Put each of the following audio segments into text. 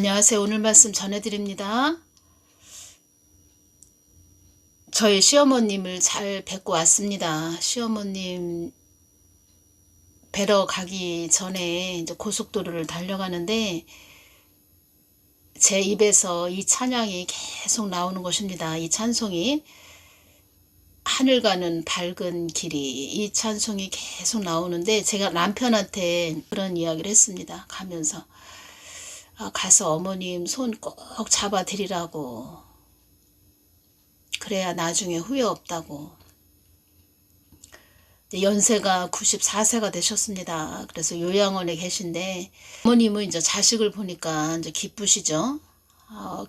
안녕하세요. 오늘 말씀 전해드립니다. 저희 시어머님을 잘 뵙고 왔습니다. 시어머님 뵈러 가기 전에 이제 고속도로를 달려가는데 제 입에서 이 찬양이 계속 나오는 것입니다. 이 찬송이 하늘 가는 밝은 길이, 이 찬송이 계속 나오는데 제가 남편한테 그런 이야기를 했습니다. 가면서 가서 어머님 손 꼭 잡아 드리라고. 그래야 나중에 후회 없다고. 연세가 94세가 되셨습니다. 그래서 요양원에 계신데 어머님은 이제 자식을 보니까 이제 기쁘시죠.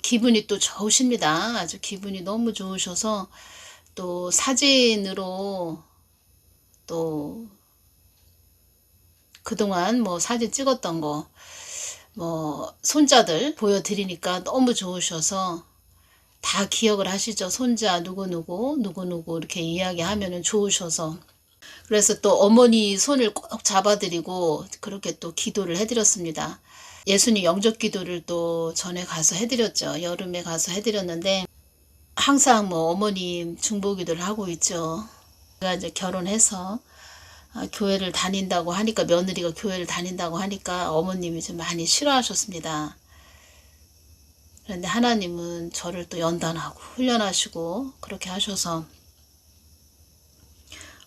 기분이 또 좋으십니다. 아주 기분이 너무 좋으셔서 또 사진으로 또 그동안 뭐 사진 찍었던 거 뭐 손자들 보여드리니까 너무 좋으셔서 다 기억을 하시죠. 손자 누구누구 이렇게 이야기하면은 좋으셔서. 그래서 또 어머니 손을 꼭 잡아드리고 그렇게 또 기도를 해드렸습니다. 예수님 영접 기도를 또 전에 가서 해드렸죠. 여름에 가서 해드렸는데 항상 뭐 어머님 중보기도를 하고 있죠. 제가 이제 결혼해서 교회를 다닌다고 하니까, 며느리가 교회를 다닌다고 하니까 어머님이 좀 많이 싫어하셨습니다. 그런데 하나님은 저를 또 연단하고 훈련하시고 그렇게 하셔서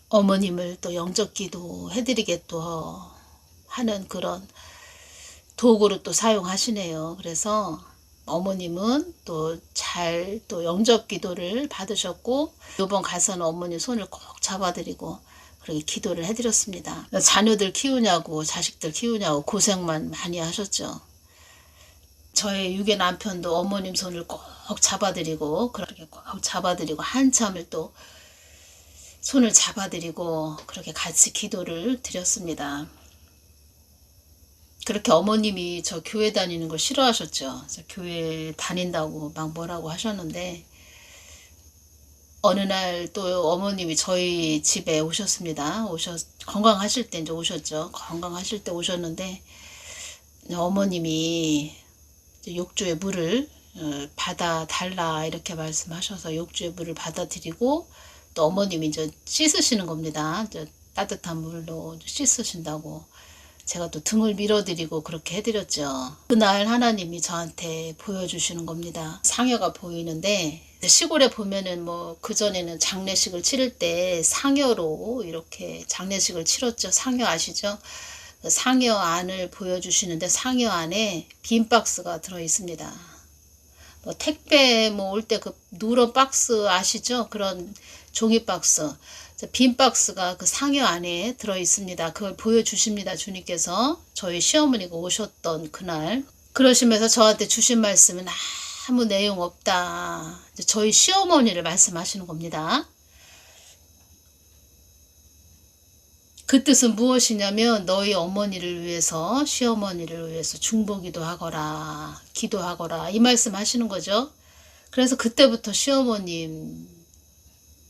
어머님을 또 영접기도 해드리게 또 하는 그런 도구로 또 사용하시네요. 그래서 어머님은 또 잘 또 영접기도를 받으셨고, 이번 가서는 어머니 손을 꼭 잡아드리고 그렇게 기도를 해드렸습니다. 자녀들 키우냐고 자식들 키우냐고 고생만 많이 하셨죠. 저의 유괴 남편도 어머님 손을 꼭 잡아드리고 그렇게 꼭 잡아드리고 한참을 또 손을 잡아드리고 그렇게 같이 기도를 드렸습니다. 그렇게 어머님이 저 교회 다니는 걸 싫어하셨죠. 저 교회 다닌다고 막 뭐라고 하셨는데 어느 날 또 어머님이 저희 집에 오셨습니다. 건강하실 때 이제 오셨죠. 건강하실 때 오셨는데 어머님이 욕조의 물을 받아 달라 이렇게 말씀하셔서 욕조의 물을 받아 드리고, 또 어머님이 이제 씻으시는 겁니다. 이제 따뜻한 물로 씻으신다고 제가 또 등을 밀어드리고 그렇게 해드렸죠. 그날 하나님이 저한테 보여주시는 겁니다. 상여가 보이는데 시골에 보면은 뭐 그전에는 장례식을 치를 때 상여로 이렇게 장례식을 치렀죠. 상여 아시죠? 상여 안을 보여주시는데 상여 안에 빈 박스가 들어 있습니다. 뭐 택배 뭐 올 때 그 누런 박스 아시죠? 그런 종이 박스, 빈 박스가 그 상여 안에 들어 있습니다. 그걸 보여주십니다. 주님께서 저희 시어머니가 오셨던 그날. 그러시면서 저한테 주신 말씀은 아무 내용 없다. 저희 시어머니를 말씀하시는 겁니다. 그 뜻은 무엇이냐면 너희 어머니를 위해서, 시어머니를 위해서 중보기도 하거라, 기도하거라, 이 말씀 하시는 거죠. 그래서 그때부터 시어머님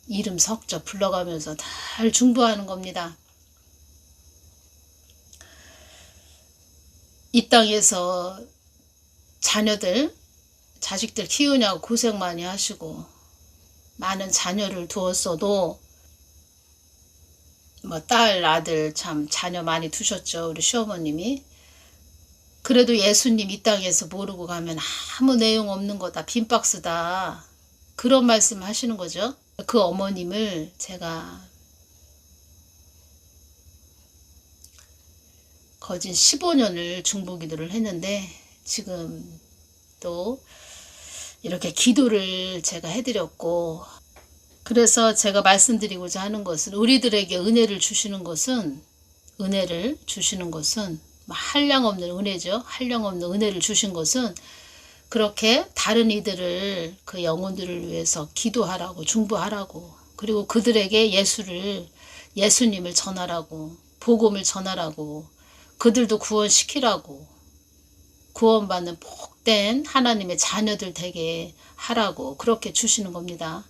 이름 석자 불러가면서 잘 중보하는 겁니다. 이 땅에서 자식들 키우냐고 고생 많이 하시고 많은 자녀를 두었어도 뭐 딸, 아들 참 자녀 많이 두셨죠. 우리 시어머님이. 그래도 예수님 이 땅에서 모르고 가면 아무 내용 없는 거다. 빈 박스다. 그런 말씀 하시는 거죠. 그 어머님을 제가 거진 15년을 중보기도를 했는데 지금 또 이렇게 기도를 제가 해드렸고, 그래서 제가 말씀드리고자 하는 것은 우리들에게 은혜를 주시는 것은 한량없는 은혜죠. 한량없는 은혜를 주신 것은 그렇게 다른 이들을, 그 영혼들을 위해서 기도하라고, 중보하라고, 그리고 그들에게 예수님을 전하라고, 복음을 전하라고, 그들도 구원시키라고, 구원받는 복된 하나님의 자녀들 되게 하라고 그렇게 주시는 겁니다.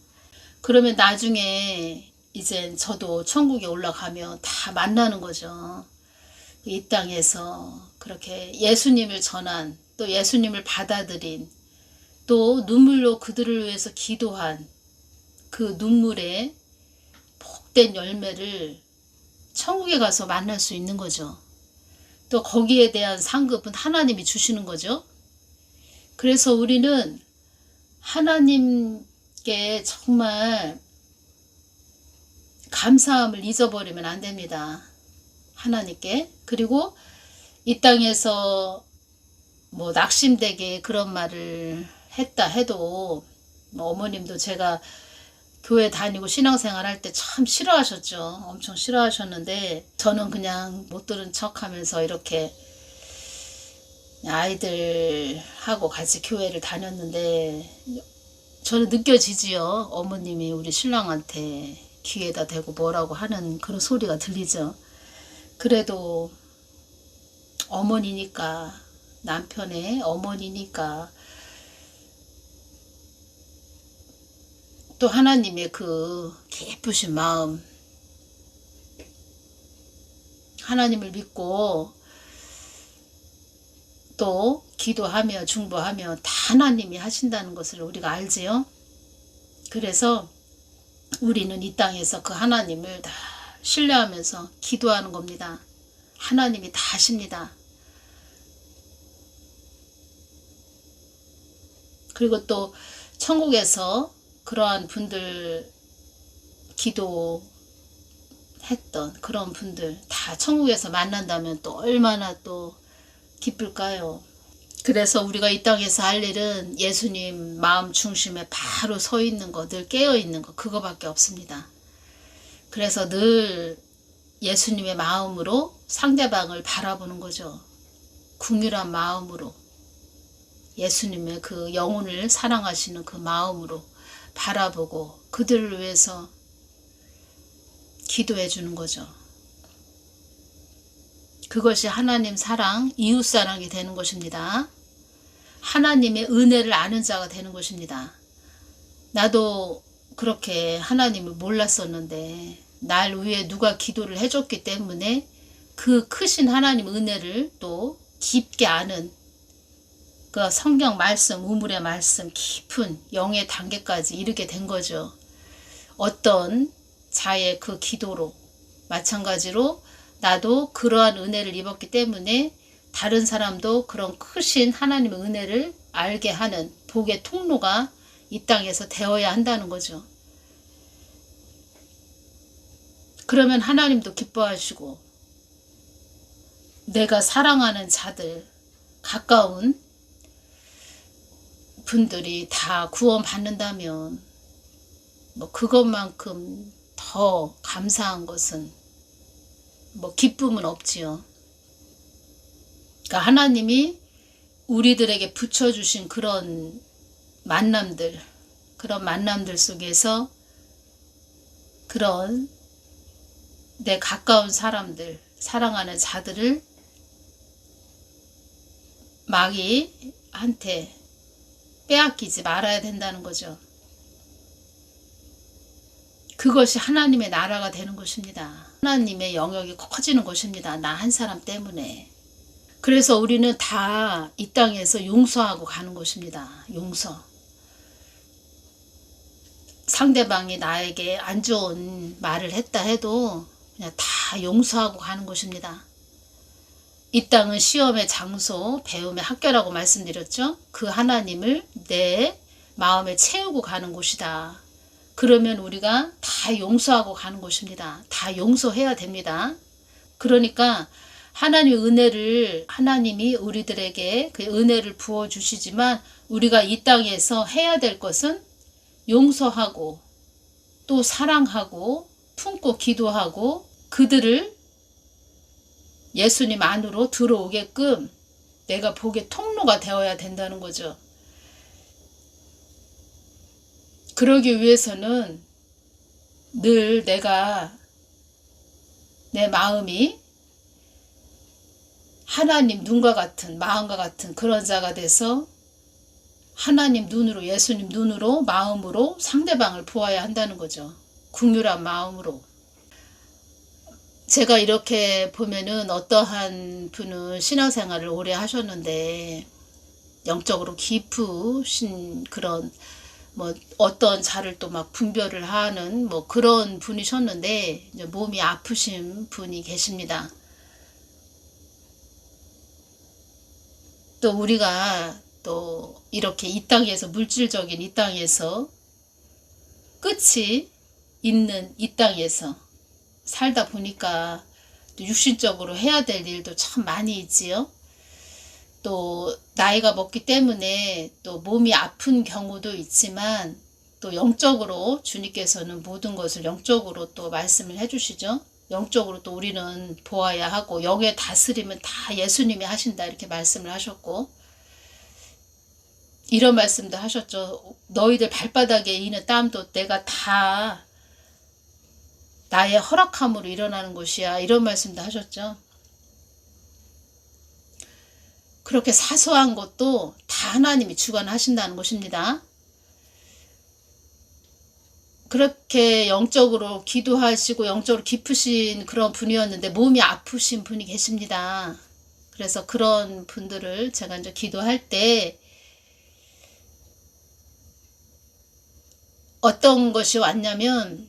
그러면 나중에 이제 저도 천국에 올라가면 다 만나는 거죠. 이 땅에서 그렇게 예수님을 전한 또 예수님을 받아들인, 또 눈물로 그들을 위해서 기도한 그 눈물의 복된 열매를 천국에 가서 만날 수 있는 거죠. 또 거기에 대한 상급은 하나님이 주시는 거죠. 그래서 우리는 하나님께 정말 감사함을 잊어버리면 안 됩니다. 하나님께. 그리고 이 땅에서 뭐 낙심되게 그런 말을 했다 해도, 뭐 어머님도 제가 교회 다니고 신앙생활 할 때 참 싫어하셨죠. 엄청 싫어하셨는데 저는 그냥 못 들은 척 하면서 이렇게 아이들하고 같이 교회를 다녔는데, 저는 느껴지지요. 어머님이 우리 신랑한테 귀에다 대고 뭐라고 하는 그런 소리가 들리죠. 그래도 어머니니까, 남편의 어머니니까, 또 하나님의 그 기쁘신 마음, 하나님을 믿고 또 기도하며 중보하며 다 하나님이 하신다는 것을 우리가 알지요. 그래서 우리는 이 땅에서 그 하나님을 다 신뢰하면서 기도하는 겁니다. 하나님이 다 하십니다. 그리고 또 천국에서 그러한 분들, 기도했던 그런 분들 다 천국에서 만난다면 또 얼마나 또 기쁠까요? 그래서 우리가 이 땅에서 할 일은 예수님 마음 중심에 바로 서 있는 거, 늘 깨어 있는 거, 그거밖에 없습니다. 그래서 늘 예수님의 마음으로 상대방을 바라보는 거죠. 궁휼한 마음으로, 예수님의 그 영혼을 사랑하시는 그 마음으로 바라보고 그들을 위해서 기도해 주는 거죠. 그것이 하나님 사랑, 이웃 사랑이 되는 것입니다. 하나님의 은혜를 아는 자가 되는 것입니다. 나도 그렇게 하나님을 몰랐었는데 날 위해 누가 기도를 해줬기 때문에 그 크신 하나님 은혜를 또 깊게 아는, 그 성경 말씀, 우물의 말씀 깊은 영의 단계까지 이르게 된 거죠. 어떤 자의 그 기도로, 마찬가지로 나도 그러한 은혜를 입었기 때문에 다른 사람도 그런 크신 하나님의 은혜를 알게 하는 복의 통로가 이 땅에서 되어야 한다는 거죠. 그러면 하나님도 기뻐하시고 내가 사랑하는 자들, 가까운 분들이 다 구원받는다면 뭐 그것만큼 더 감사한 것은 뭐 기쁨은 없지요. 그러니까 하나님이 우리들에게 붙여주신 그런 만남들, 그런 만남들 속에서 그런 내 가까운 사람들, 사랑하는 자들을 마귀한테 빼앗기지 말아야 된다는 거죠. 그것이 하나님의 나라가 되는 것입니다. 하나님의 영역이 커지는 것입니다. 나 한 사람 때문에. 그래서 우리는 다 이 땅에서 용서하고 가는 것입니다. 용서. 상대방이 나에게 안 좋은 말을 했다 해도 그냥 다 용서하고 가는 것입니다. 이 땅은 시험의 장소, 배움의 학교라고 말씀드렸죠. 그 하나님을 내 마음에 채우고 가는 곳이다. 그러면 우리가 다 용서하고 가는 것입니다. 다 용서해야 됩니다. 그러니까 하나님의 은혜를, 하나님이 우리들에게 그 은혜를 부어주시지만 우리가 이 땅에서 해야 될 것은 용서하고 또 사랑하고 품고 기도하고 그들을 예수님 안으로 들어오게끔 내가 복의 통로가 되어야 된다는 거죠. 그러기 위해서는 늘 내가, 내 마음이 하나님 눈과 같은, 마음과 같은 그런 자가 돼서 하나님 눈으로, 예수님 눈으로, 마음으로 상대방을 보아야 한다는 거죠. 긍휼한 마음으로. 제가 이렇게 보면은 어떠한 분은 신앙생활을 오래 하셨는데 영적으로 깊으신 그런 뭐 어떤 자를 또 막 분별을 하는 뭐 그런 분이셨는데 이제 몸이 아프신 분이 계십니다. 또 우리가 또 이렇게 이 땅에서 물질적인 이 땅에서 끝이 있는 이 땅에서 살다 보니까 또 육신적으로 해야 될 일도 참 많이 있지요. 또 나이가 먹기 때문에 또 몸이 아픈 경우도 있지만 또 영적으로 주님께서는 모든 것을 영적으로 또 말씀을 해주시죠. 영적으로 또 우리는 보아야 하고 영의 다스림은 다 예수님이 하신다 이렇게 말씀을 하셨고 이런 말씀도 하셨죠. 너희들 발바닥에 있는 땀도 내가 다 나의 허락함으로 일어나는 것이야 이런 말씀도 하셨죠. 그렇게 사소한 것도 다 하나님이 주관하신다는 것입니다. 그렇게 영적으로 기도하시고 영적으로 깊으신 그런 분이었는데 몸이 아프신 분이 계십니다. 그래서 그런 분들을 제가 이제 기도할 때 어떤 것이 왔냐면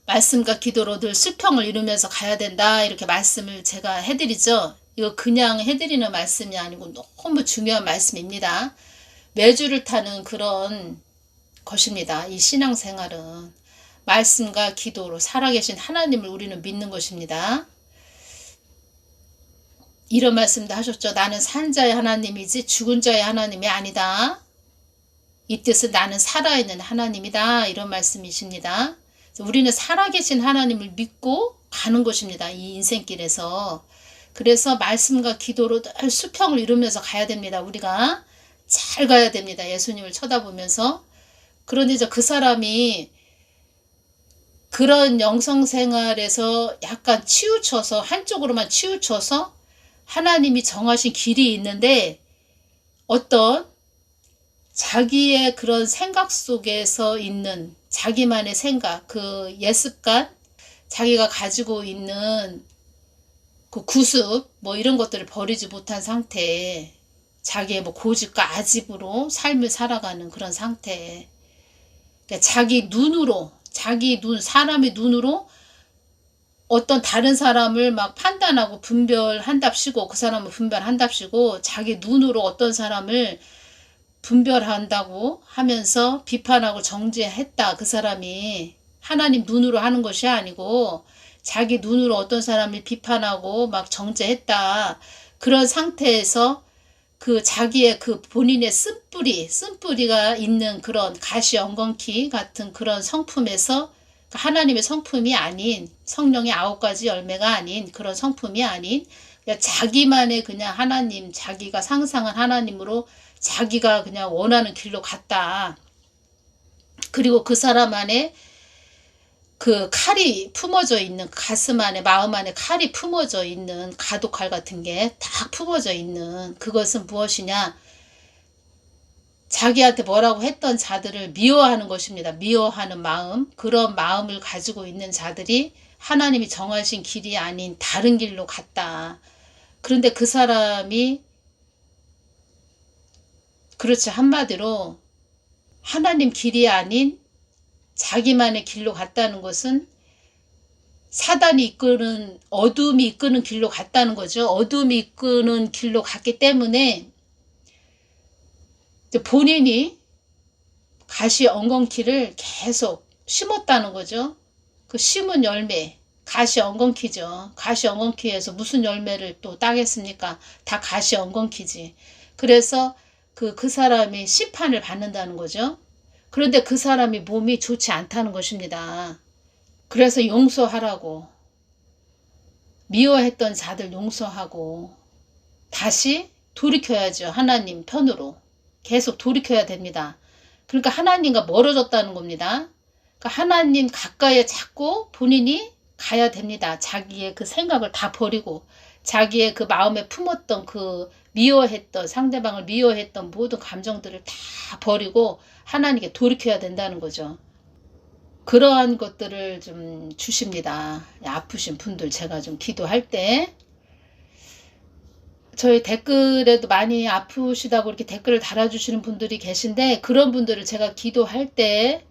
말씀과 기도로 늘 수평을 이루면서 가야 된다 이렇게 말씀을 제가 해드리죠. 이거 그냥 해드리는 말씀이 아니고 너무 중요한 말씀입니다. 매주를 타는 그런 것입니다. 이 신앙생활은 말씀과 기도로 살아계신 하나님을 우리는 믿는 것입니다. 이런 말씀도 하셨죠. 나는 산 자의 하나님이지 죽은 자의 하나님이 아니다. 이 뜻은 나는 살아있는 하나님이다. 이런 말씀이십니다. 우리는 살아계신 하나님을 믿고 가는 것입니다. 이 인생길에서. 그래서 말씀과 기도로 늘 수평을 이루면서 가야 됩니다. 우리가 잘 가야 됩니다. 예수님을 쳐다보면서. 그런데 이제 그 사람이 그런 영성생활에서 약간 치우쳐서 한쪽으로만 치우쳐서 하나님이 정하신 길이 있는데 어떤 자기의 그런 생각 속에서 있는 자기만의 생각, 그 옛습관, 자기가 가지고 있는 그 구습 뭐 이런 것들을 버리지 못한 상태에 자기의 뭐 고집과 아집으로 삶을 살아가는 그런 상태에 그러니까 자기 눈으로 자기 눈 사람의 눈으로 어떤 다른 사람을 막 판단하고 분별한답시고 그 사람을 분별한답시고 자기 눈으로 어떤 사람을 분별한다고 하면서 비판하고 정죄했다. 그 사람이 하나님 눈으로 하는 것이 아니고 자기 눈으로 어떤 사람을 비판하고 막 정죄했다. 그런 상태에서 그 자기의 그 본인의 쓴뿌리가 있는 그런 가시 엉겅퀴 같은 그런 성품에서 하나님의 성품이 아닌 성령의 9가지 열매가 아닌 그런 성품이 아닌 자기만의 그냥 하나님 자기가 상상한 하나님으로 자기가 그냥 원하는 길로 갔다. 그리고 그 사람 안에 그 칼이 품어져 있는 가슴 안에 마음 안에 칼이 품어져 있는 가독칼 같은 게 딱 품어져 있는 그것은 무엇이냐 자기한테 뭐라고 했던 자들을 미워하는 것입니다. 미워하는 마음 그런 마음을 가지고 있는 자들이 하나님이 정하신 길이 아닌 다른 길로 갔다. 그런데 그 사람이 그렇지 한마디로 하나님 길이 아닌 자기만의 길로 갔다는 것은 사단이 이끄는 어둠이 이끄는 길로 갔다는 거죠. 어둠이 이끄는 길로 갔기 때문에 본인이 가시 엉겅퀴를 계속 심었다는 거죠. 그 심은 열매 가시 엉겅퀴죠. 가시 엉겅퀴에서 무슨 열매를 또 따겠습니까? 다 가시 엉겅퀴지. 그래서 그 사람이 심판을 받는다는 거죠. 그런데 그 사람이 몸이 좋지 않다는 것입니다. 그래서 용서하라고 미워했던 자들 용서하고 다시 돌이켜야죠. 하나님 편으로 계속 돌이켜야 됩니다. 그러니까 하나님과 멀어졌다는 겁니다. 그러니까 하나님 가까이에 자꾸 본인이 가야 됩니다. 자기의 그 생각을 다 버리고 자기의 그 마음에 품었던 그 미워했던 상대방을 미워했던 모든 감정들을 다 버리고 하나님께 돌이켜야 된다는 거죠. 그러한 것들을 좀 주십니다. 아프신 분들 제가 좀 기도할 때 저희 댓글에도 많이 아프시다고 이렇게 댓글을 달아주시는 분들이 계신데, 그런 분들을 제가 기도할 때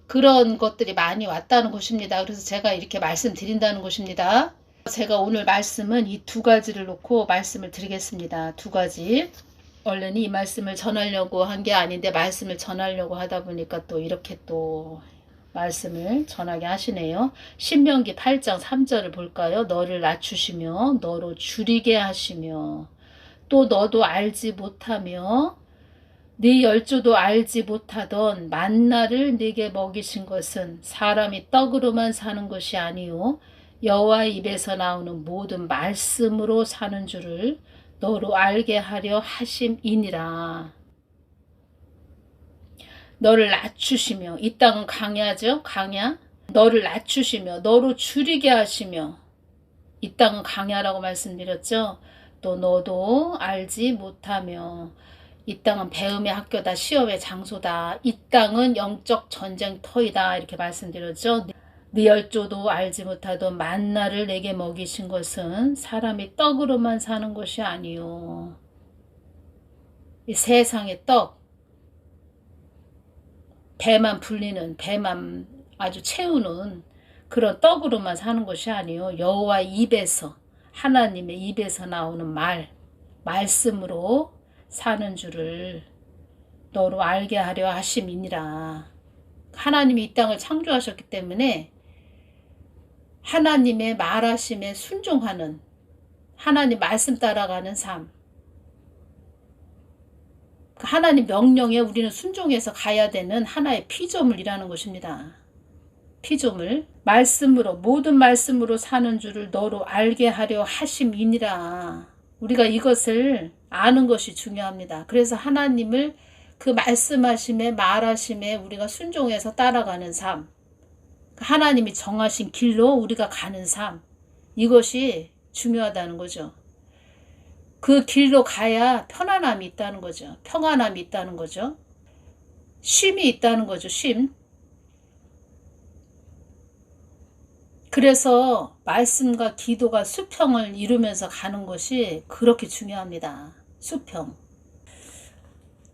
그런 것들이 많이 왔다는 것입니다. 그래서 제가 이렇게 말씀드린다는 것입니다. 제가 오늘 말씀은 이 두 가지를 놓고 말씀을 드리겠습니다. 두 가지. 원래는 이 말씀을 전하려고 한 게 아닌데 말씀을 전하려고 하다 보니까 또 이렇게 또 말씀을 전하게 하시네요. 신명기 8장 3절을 볼까요? 너를 낮추시며 너로 줄이게 하시며 또 너도 알지 못하며 네 열조도 알지 못하던 만나를 네게 먹이신 것은 사람이 떡으로만 사는 것이 아니요 여호와 입에서 나오는 모든 말씀으로 사는 줄을 너로 알게 하려 하심이니라. 너를 낮추시며, 이 땅은 강야죠, 강야. 너를 낮추시며 너로 줄이게 하시며, 이 땅은 강야라고 말씀드렸죠. 또 너도 알지 못하며, 이 땅은 배움의 학교다, 시험의 장소다, 이 땅은 영적 전쟁터이다, 이렇게 말씀드렸죠. 네 열조도 알지 못하던 만나를 내게 먹이신 것은 사람이 떡으로만 사는 것이 아니요 이 세상의 떡, 배만 불리는, 배만 아주 채우는 그런 떡으로만 사는 것이 아니요 여호와 입에서, 하나님의 입에서 나오는 말씀으로 사는 줄을 너로 알게 하려 하심이니라. 하나님이 이 땅을 창조하셨기 때문에 하나님의 말하심에 순종하는, 하나님 말씀 따라가는 삶, 하나님 명령에 우리는 순종해서 가야 되는 하나의 피조물이라는 것입니다. 피조물, 말씀으로, 모든 말씀으로 사는 줄을 너로 알게 하려 하심이니라. 우리가 이것을 아는 것이 중요합니다. 그래서 하나님을 그 말씀하심에, 말하심에 우리가 순종해서 따라가는 삶, 하나님이 정하신 길로 우리가 가는 삶, 이것이 중요하다는 거죠. 그 길로 가야 편안함이 있다는 거죠. 평안함이 있다는 거죠. 쉼이 있다는 거죠. 쉼. 그래서 말씀과 기도가 수평을 이루면서 가는 것이 그렇게 중요합니다. 수평.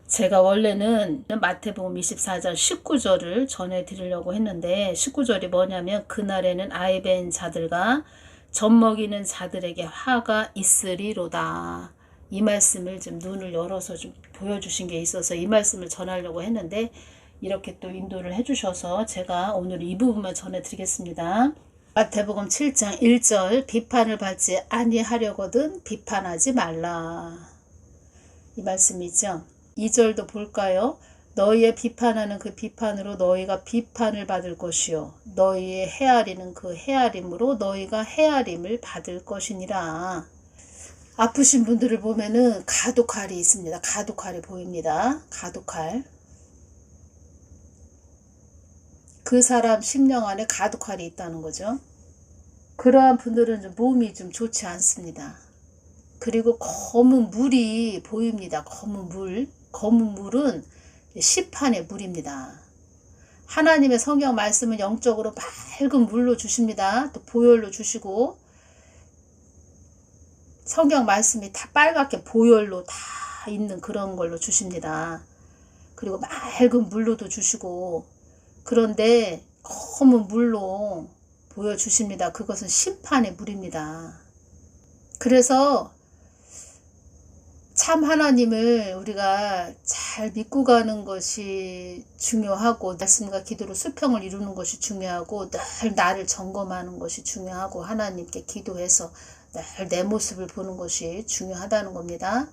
제가 원래는 마태복음 24장 19절을 전해드리려고 했는데, 19절이 뭐냐면 그날에는 아이벤 자들과 젖먹이는 자들에게 화가 있으리로다. 이 말씀을 좀 눈을 열어서 좀 보여주신 게 있어서 이 말씀을 전하려고 했는데, 이렇게 또 인도를 해주셔서 제가 오늘 이 부분만 전해드리겠습니다. 마태복음 7장 1절, 비판을 받지 아니하려거든 비판하지 말라. 이 말씀이죠. 2절도 볼까요? 너희의 비판하는 그 비판으로 너희가 비판을 받을 것이요 너희의 헤아리는 그 헤아림으로 너희가 헤아림을 받을 것이니라. 아프신 분들을 보면은 가독칼이 있습니다. 가독칼이 보입니다. 가독칼. 그 사람 심령 안에 가독칼이 있다는 거죠. 그러한 분들은 좀 몸이 좀 좋지 않습니다. 그리고 검은 물이 보입니다. 검은 물. 검은 물은 시판의 물입니다. 하나님의 성경 말씀은 영적으로 맑은 물로 주십니다. 또 보혈로 주시고, 성경 말씀이 다 빨갛게 보혈로 다 있는 그런 걸로 주십니다. 그리고 맑은 물로도 주시고, 그런데 검은 물로 보여주십니다. 그것은 심판의 물입니다. 그래서 참 하나님을 우리가 잘 믿고 가는 것이 중요하고, 말씀과 기도로 수평을 이루는 것이 중요하고, 늘 나를 점검하는 것이 중요하고, 하나님께 기도해서 늘 내 모습을 보는 것이 중요하다는 겁니다.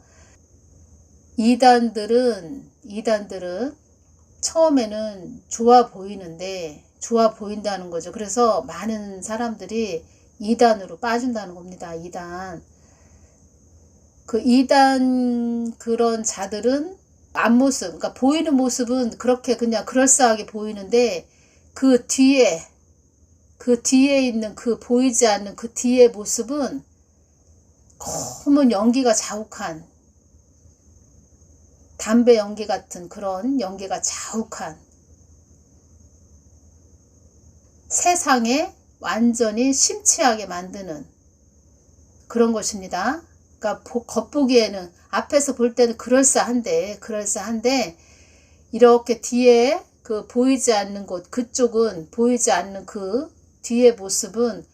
이단들은 처음에는 좋아 보이는데, 좋아 보인다는 거죠. 그래서 많은 사람들이 이단으로 빠진다는 겁니다. 그 이단 그런 자들은 앞모습, 그러니까 보이는 모습은 그렇게 그냥 그럴싸하게 보이는데, 그 뒤에 있는 그 보이지 않는 그 뒤의 모습은 검은 연기가 자욱한, 담배 연기 같은 그런 연기가 자욱한, 세상에 완전히 심취하게 만드는 그런 것입니다. 그러니까 겉보기에는 앞에서 볼 때는 그럴싸한데 이렇게 뒤에 그 보이지 않는 곳, 그쪽은 보이지 않는 그 뒤의 모습은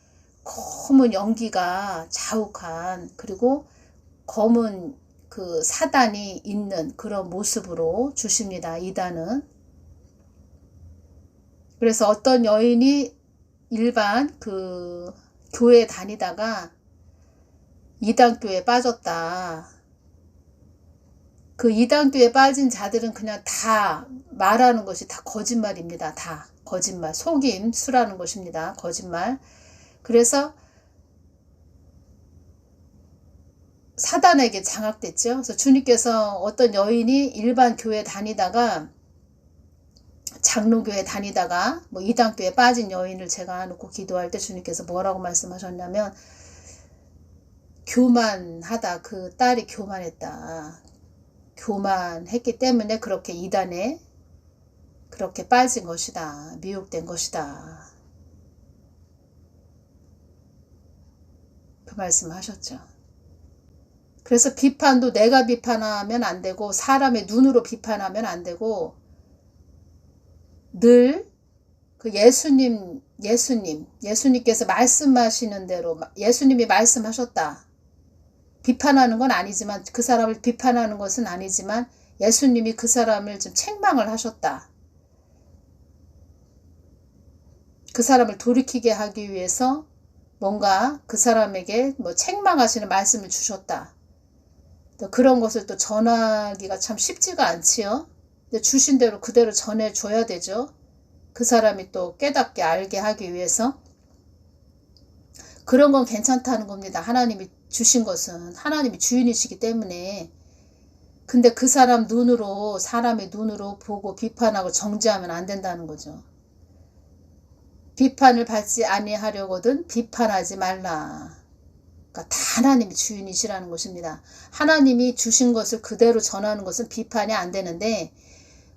검은 연기가 자욱한, 그리고 검은 그 사단이 있는 그런 모습으로 주십니다. 이단은. 그래서 어떤 여인이 일반 그 교회 다니다가 이단교에 빠졌다. 그 이단교에 빠진 자들은 그냥 다 말하는 것이 다 거짓말입니다. 다 거짓말, 속임, 수라는 것입니다. 거짓말. 그래서 사단에게 장악됐죠. 그래서 주님께서 어떤 여인이 일반 교회 다니다가 장로교회 다니다가 뭐 이단교에 빠진 여인을 제가 놓고 기도할 때 주님께서 뭐라고 말씀하셨냐면, 교만하다. 그 딸이 교만했다. 교만했기 때문에 그렇게 이단에 그렇게 빠진 것이다. 미혹된 것이다. 그 말씀을 하셨죠. 그래서 비판도 내가 비판하면 안 되고 사람의 눈으로 비판하면 안 되고, 늘 그 예수님께서 말씀하시는 대로 예수님이 말씀하셨다. 비판하는 건 아니지만, 그 사람을 비판하는 것은 아니지만 예수님이 그 사람을 좀 책망을 하셨다. 그 사람을 돌이키게 하기 위해서 뭔가 그 사람에게 뭐 책망하시는 말씀을 주셨다. 또 그런 것을 또 전하기가 참 쉽지가 않지요. 근데 주신 대로 그대로 전해줘야 되죠. 그 사람이 또 깨닫게 알게 하기 위해서. 그런 건 괜찮다는 겁니다. 하나님이 주신 것은 하나님이 주인이시기 때문에. 근데 그 사람 눈으로, 사람의 눈으로 보고 비판하고 정죄하면 안 된다는 거죠. 비판을 받지 아니하려거든 비판하지 말라. 그러니까 다 하나님이 주인이시라는 것입니다. 하나님이 주신 것을 그대로 전하는 것은 비판이 안 되는데,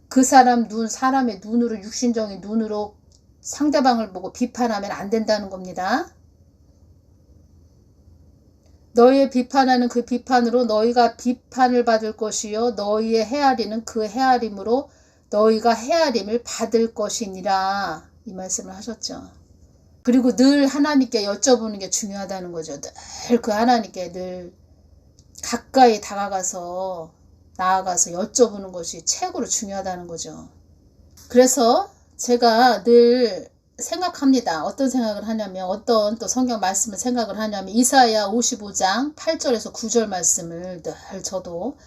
그 사람 눈, 사람의 눈으로, 육신적인 눈으로 상대방을 보고 비판하면 안 된다는 겁니다. 너희의 비판하는 그 비판으로 너희가 비판을 받을 것이요 너희의 헤아리는 그 헤아림으로 너희가 헤아림을 받을 것이니라. 이 말씀을 하셨죠. 그리고 늘 하나님께 여쭤보는 게 중요하다는 거죠. 늘 그 하나님께 늘 가까이 다가가서 나아가서 여쭤보는 것이 최고로 중요하다는 거죠. 그래서 제가 늘 생각합니다. 어떤 생각을 하냐면, 어떤 또 성경 말씀을 생각을 하냐면, 이사야 55장 8절에서 9절 말씀을 늘 저도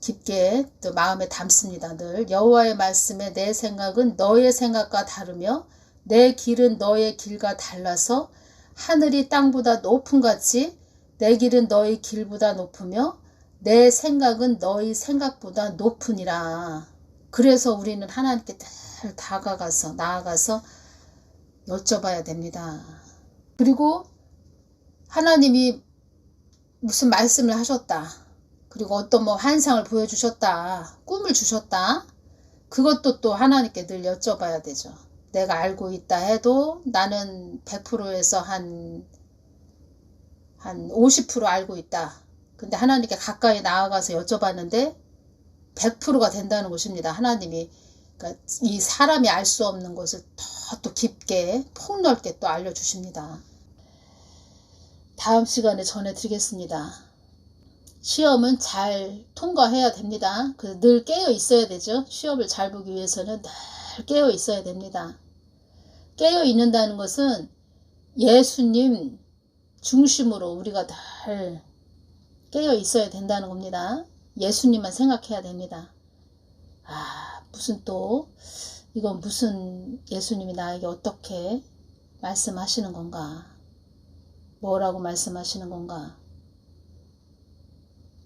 깊게 또 마음에 담습니다. 늘 여호와의 말씀에 내 생각은 너의 생각과 다르며 내 길은 너의 길과 달라서 하늘이 땅보다 높음 같이 내 길은 너의 길보다 높으며 내 생각은 너희 생각보다 높으니라. 그래서 우리는 하나님께 늘 다가가서 나아가서 여쭤봐야 됩니다. 그리고 하나님이 무슨 말씀을 하셨다. 그리고 어떤 뭐 환상을 보여주셨다. 꿈을 주셨다. 그것도 또 하나님께 늘 여쭤봐야 되죠. 내가 알고 있다 해도 나는 100%에서 한 50% 알고 있다. 근데 하나님께 가까이 나아가서 여쭤봤는데 100%가 된다는 것입니다. 하나님이 그러니까 이 사람이 알 수 없는 것을 더 깊게 폭넓게 또 알려주십니다. 다음 시간에 전해드리겠습니다. 시험은 잘 통과해야 됩니다. 늘 깨어 있어야 되죠. 시험을 잘 보기 위해서는 늘 깨어 있어야 됩니다. 깨어 있는다는 것은 예수님 중심으로 우리가 늘 깨어 있어야 된다는 겁니다. 예수님만 생각해야 됩니다. 무슨 또 이건 무슨 예수님이 나에게 어떻게 말씀하시는 건가? 뭐라고 말씀하시는 건가?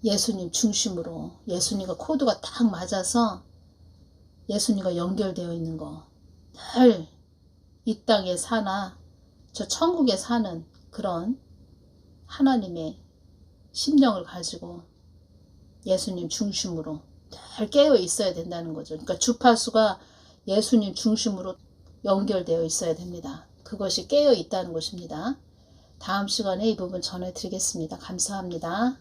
예수님 중심으로, 예수님과 코드가 딱 맞아서 예수님과 연결되어 있는 거, 늘 이 땅에 사나 저 천국에 사는 그런 하나님의 심령을 가지고 예수님 중심으로 늘 깨어 있어야 된다는 거죠. 그러니까 주파수가 예수님 중심으로 연결되어 있어야 됩니다. 그것이 깨어 있다는 것입니다. 다음 시간에 이 부분 전해드리겠습니다. 감사합니다.